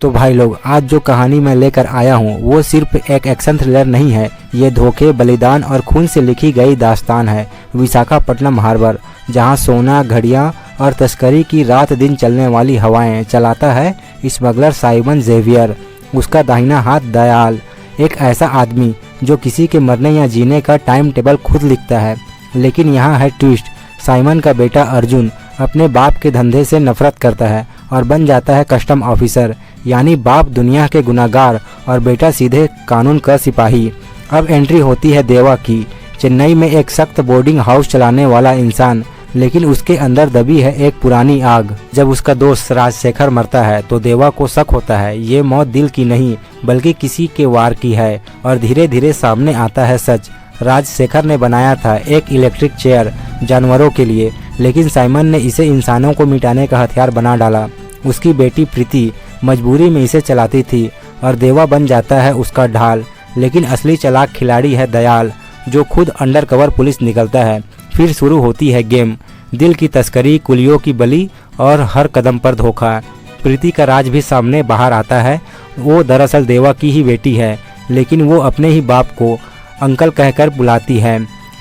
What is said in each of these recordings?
तो भाई लोग, आज जो कहानी मैं लेकर आया हूँ वो सिर्फ एक एक्शन थ्रिलर नहीं है। ये धोखे, बलिदान और खून से लिखी गई दास्तान है। विशाखापट्टनम हार्बर, जहाँ सोना, घड़ियाँ और तस्करी की रात दिन चलने वाली हवाएं चलाता है स्मगलर साइमन जेवियर। उसका दाहिना हाथ दयाल, एक ऐसा आदमी जो किसी के मरने या जीने का टाइम टेबल खुद लिखता है। लेकिन यहाँ है ट्विस्ट। साइमन का बेटा अर्जुन अपने बाप के धंधे से नफरत करता है और बन जाता है कस्टम ऑफिसर, यानी बाप दुनिया के गुनाहगार और बेटा सीधे कानून का सिपाही। अब एंट्री होती है देवा की। चेन्नई में एक सख्त बोर्डिंग हाउस चलाने वाला इंसान, लेकिन उसके अंदर दबी है एक पुरानी आग। जब उसका दोस्त राजशेखर मरता है तो देवा को शक होता है ये मौत दिल की नहीं बल्कि किसी के वार की है, और धीरे धीरे सामने आता है सच। राजशेखर ने बनाया था एक इलेक्ट्रिक चेयर जानवरों के लिए, लेकिन साइमन ने इसे इंसानों को मिटाने का हथियार बना डाला। उसकी बेटी प्रीति मजबूरी में इसे चलाती थी और देवा बन जाता है उसका ढाल। लेकिन असली चालाक खिलाड़ी है दयाल, जो खुद अंडरकवर पुलिस निकलता है। फिर शुरू होती है गेम। दिल की तस्करी, कुलियों की बलि और हर कदम पर धोखा। प्रीति का राज भी सामने बाहर आता है। वो दरअसल देवा की ही बेटी है, लेकिन वो अपने ही बाप को अंकल कहकर बुलाती है।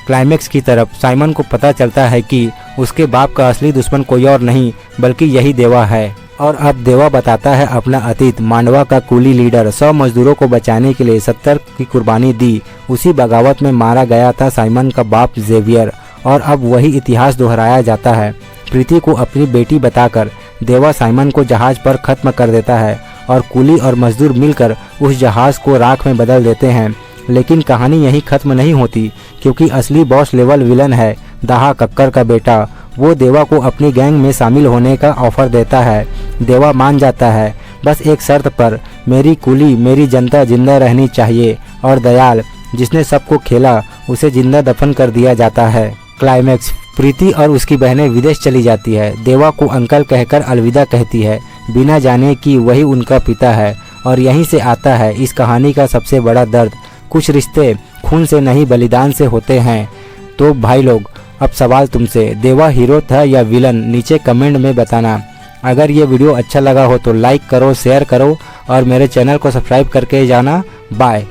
क्लाइमेक्स की तरफ साइमन को पता चलता है कि उसके बाप का असली दुश्मन कोई और नहीं बल्कि यही देवा है। और अब देवा बताता है अपना अतीत। मांडवा का कुली लीडर 100 मजदूरों को बचाने के लिए 70 की कुर्बानी दी। उसी बगावत में मारा गया था साइमन का बाप जेवियर, और अब वही इतिहास दोहराया जाता है। प्रीति को अपनी बेटी बताकर देवा साइमन को जहाज पर खत्म कर देता है और कुली और मजदूर मिलकर उस जहाज को राख में बदल देते हैं। लेकिन कहानी यहीं खत्म नहीं होती, क्योंकि असली बॉस लेवल विलन है दाहा कक्कर का बेटा। वो देवा को अपनी गैंग में शामिल होने का ऑफर देता है। देवा मान जाता है, बस एक शर्त पर, मेरी कुली, मेरी जनता जिंदा रहनी चाहिए। और दयाल, जिसने सबको खेला, उसे जिंदा दफन कर दिया जाता है। क्लाइमेक्स, प्रीति और उसकी बहनें विदेश चली जाती है। देवा को अंकल कहकर अलविदा कहती है, बिना जाने कि वही उनका पिता है। और यहीं से आता है इस कहानी का सबसे बड़ा दर्द। कुछ रिश्ते खून से नहीं बलिदान से होते हैं। तो भाई लोग, अब सवाल तुमसे, देवा हीरो था या विलन? नीचे कमेंट में बताना। अगर ये वीडियो अच्छा लगा हो तो लाइक करो, शेयर करो और मेरे चैनल को सब्सक्राइब करके जाना। बाय।